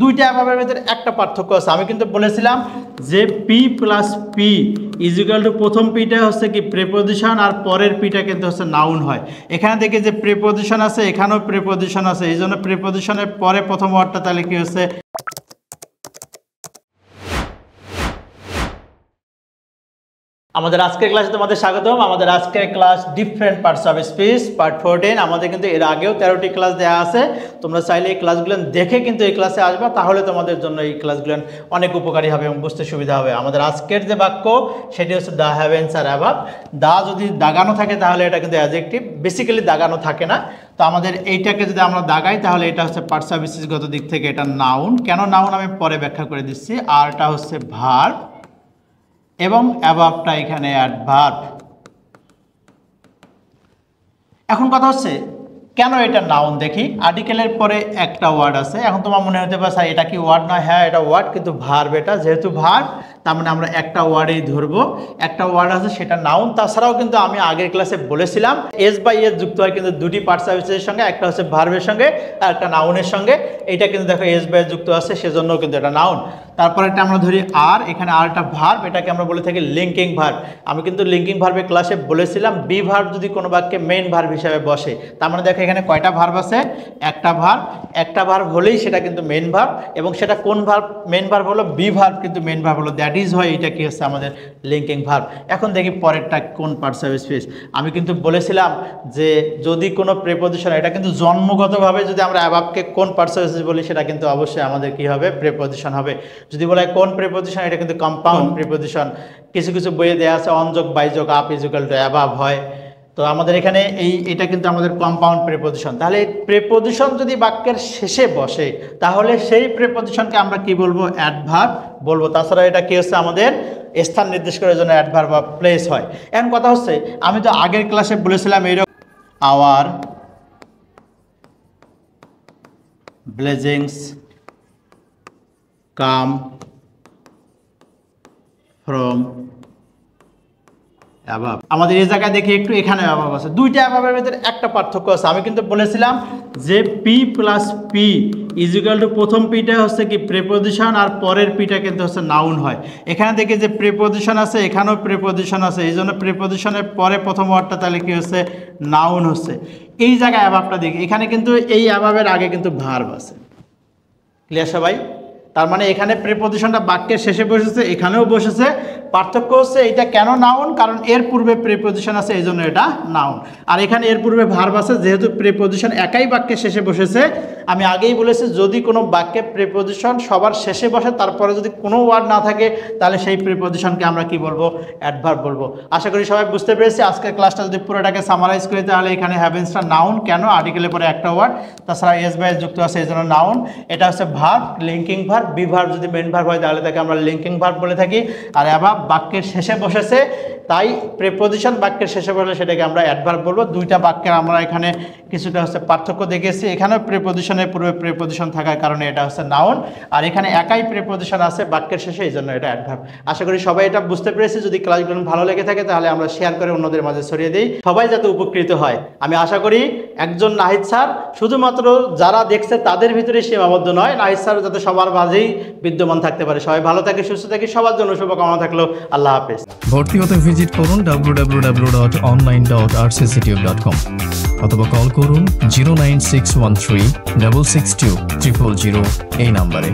দুইটা অ্যাভাবের ভিতরে একটা পার্থক্য আছে। আমি কিন্তু বলেছিলাম যে P plus P is equal two প্রথম পিটা হচ্ছে কি প্রিপোজিশন আর পরের পিটা কিন্তু হচ্ছে নাউন হয়। এখানে দেখি যে প্রিপোজিশন আছে, এখানেও প্রিপোজিশন আছে, এই জন্য প্রিপোজিশনের পরে প্রথম ওয়ার্ডটা তাহলে কি হচ্ছে। আমাদের আজকের ক্লাসে তোমাদের স্বাগতম। আমাদের আজকের class different parts of speech part 14। আমাদের কিন্তু এর আগেও 13টি ক্লাস দেওয়া আছে। তোমরা চাইলে এই ক্লাসগুলো দেখে কিন্তু এই ক্লাসে আসবা, তাহলে তোমাদের জন্য এই ক্লাসগুলো অনেক উপকারী হবে এবং বুঝতে সুবিধা হবে। আমাদের আজকের যে বাক্য সেটি হচ্ছে দ্য হ্যাভেন্স আর অ্যাবাভ। দা যদি দাগানো থাকে তাহলে এটা কিন্তু অ্যাডজেক্টিভ, বেসিক্যালি দাগানো থাকে না। তো আমাদের এইটাকে যদি আমরা দাগাই তাহলে এটা হচ্ছে পার্টস অফ স্পিচগত দিক থেকে এটা নাউন। কেন নাউন আমি পরে ব্যাখ্যা করে দিচ্ছি। আর এটা হচ্ছে ভার্ব এবং অ্যাবাভটা এখানে অ্যাডভার্ব। এখন কথা হচ্ছে কেন এটা নাউন দেখি। আর্টিকেলের পরে একটা ওয়ার্ড আছে। এখন তোমার মনে হতে পারে স্যার এটা কি ওয়ার্ড নয়? হ্যাঁ এটা ওয়ার্ড, কিন্তু ভার্ব। এটা যেহেতু ভার্ব তার মানে আমরা একটা ওয়ার্ডেই ধরবো। একটা ওয়ার্ড আছে সেটা নাউন। তাছাড়াও কিন্তু আমি আগের ক্লাসে বলেছিলাম এস বাই এস যুক্ত হয় কিন্তু দুটি পার্টস অফ স্পিচের সঙ্গে, একটা হচ্ছে ভার্বের সঙ্গে আর একটা নাউনের সঙ্গে। এইটা কিন্তু দেখো এস বাই এস যুক্ত আছে, সেজন্য কিন্তু এটা নাউন। তারপরে একটা আমরা ধরি আর, এখানে আর একটা ভার্ব, এটাকে আমরা বলে থাকি লিঙ্কিং ভার্ব। আমি কিন্তু লিঙ্কিং ভার্বের ক্লাসে বলেছিলাম বি ভার্ব যদি কোনো বাক্যে মেইন ভার্ব হিসাবে বসে, তার মানে দেখো এখানে কয়টা ভার্ব আছে? একটা ভার্ব। একটা ভার্ব হলেই সেটা কিন্তু মেইন ভার্ব, এবং সেটা কোন ভার্ব? মেইন ভার্ব হলো বি ভার্ব, কিন্তু মেইন ভার্ব হলো দ্যাট ইজ হয়। এটা কি হচ্ছে আমাদের লিঙ্কিং ভার্ব। এখন দেখি পরেরটা কোন পার্টস অফ স্পিচ। আমি কিন্তু বলেছিলাম যে যদি কোনো প্রিপোজিশন, এটা কিন্তু জন্মগতভাবে যদি আমরা অ্যাবাভকে কোন পার্টস অফ স্পিচ বলি সেটা কিন্তু অবশ্যই আমাদের কি হবে? প্রিপোজিশন হবে। যদি বলা হয় কোন প্রিপোজিশন, এটা কিন্তু কম্পাউন্ড প্রিপোজিশন। কিছু কিছু বইয়ে দেওয়া আছে অনযোগ বাইযোগ up is equal to above হয়। তো আমাদের এখানে এটা কিন্তু আমাদের কম্পাউন্ড প্রিপোজিশন। তাহলে প্রিপোজিশন যদি বাক্যের শেষে বসে তাহলে সেই প্রিপোজিশনকে আমরা কি বলবো? অ্যাডভার্ব বলবো। তাছাড়া এটা কি হচ্ছে আমাদের স্থান নির্দেশ করার জন্য অ্যাডভার্ব বা প্লেস হয়। এখন কথা হচ্ছে আমি তো আগের ক্লাসে বলেছিলাম এইরকম our blessings come from above. আমাদের এই জায়গায় দেখি একটু, এখানে অ্যাবাভ আছে। দুইটা অ্যাবাভের ভিতরে একটা পার্থক্য আছে। আমি কিন্তু বলেছিলাম যে P plus P is equal two প্রথম পিটা হচ্ছে কি প্রিপোজিশন আর পরের পিটা কিন্তু হচ্ছে নাউন হয়। এখানে দেখি যে প্রিপোজিশন আছে, এখানেও প্রিপোজিশন আছে, এই জন্য প্রিপোজিশনের পরে প্রথম ওয়ার্ডটা তাহলে কি হচ্ছে? নাউন হচ্ছে। এই জায়গায় অ্যাবাভটা দেখি, এখানে কিন্তু এই অ্যাবাভের আগে কিন্তু ভার্ব আছে। ক্লিয়ার সবাই? তার মানে এখানে প্রিপোজিশনটা বাক্যের শেষে বসেছে, এখানেও বসেছে। পার্থক্য হচ্ছে এটা কেন নাউন? কারণ এর পূর্বে প্রিপোজিশন আছে, এই জন্য এটা নাউন। আর এখানে এর পূর্বে ভার্ব আছে, যেহেতু প্রিপোজিশন একাই বাক্যের শেষে বসেছে। আমি আগেই বলেছি যদি কোনো বাক্যে প্রিপোজিশন সবার শেষে বসে তারপরে যদি কোনো ওয়ার্ড না থাকে তাহলে সেই প্রিপোজিশনকে আমরা কি বলবো? অ্যাডভার্ব বলবো। আশা করি সবাই বুঝতে পেরেছি। আজকের ক্লাসটা যদি পুরোটাকে সামারাইজ করি তাহলে এখানে হ্যাভেন্সটা নাউন। কেন? আর্টিকেলের পরে একটা ওয়ার্ড, তাছাড়া এস বাই এস যুক্ত আছে, এই জন্য নাউন। এটা হচ্ছে verb, linking verb. Be verb যদি মেইন ভার্ব হয় তাহলে তাকে আমরা লিঙ্কিং ভার্ব বলে থাকি। আর অ্যাবাভ বাক্যের শেষে বসেছে, তাই প্রিপোজিশন বাক্যের শেষে বসলে সেটাকে আমরা অ্যাডভার্ব বলবো। দুইটা বাক্যের আমরা এখানে কিছুটা হচ্ছে পার্থক্য দেখেছি। এখানেও প্রিপোজিশনের পূর্বে প্রিপোজিশন থাকার কারণে এটা হচ্ছে নাউন, আর এখানে একাই প্রিপোজিশন আছে বাক্যের শেষে, এই জন্য এটা অ্যাডভার্ব। আশা করি সবাই এটা বুঝতে পেরেছি। যদি ক্লাসগুলো ভালো লেগে থাকে তাহলে আমরা শেয়ার করে অন্যদের মাঝে ছড়িয়ে দিই, সবাই যাতে উপকৃত হয়। আমি আশা করি একজন নাহিদ স্যার শুধুমাত্র যারা দেখছে তাদের ভিতরে সীমাবদ্ধ নয়, নাহিদ স্যার যাতে সবার মাঝেই বিদ্যমান থাকতে পারে। সবাই ভালো থাকে, সুস্থ থাকে, সবার জন্য শুভকামনা থাকলো। আল্লাহ হাফেজ। ভর্তি হতে ভিজিট করুন www.online.rcctube.com অথবা কল করুন 09613 662 000 এই নাম্বারে।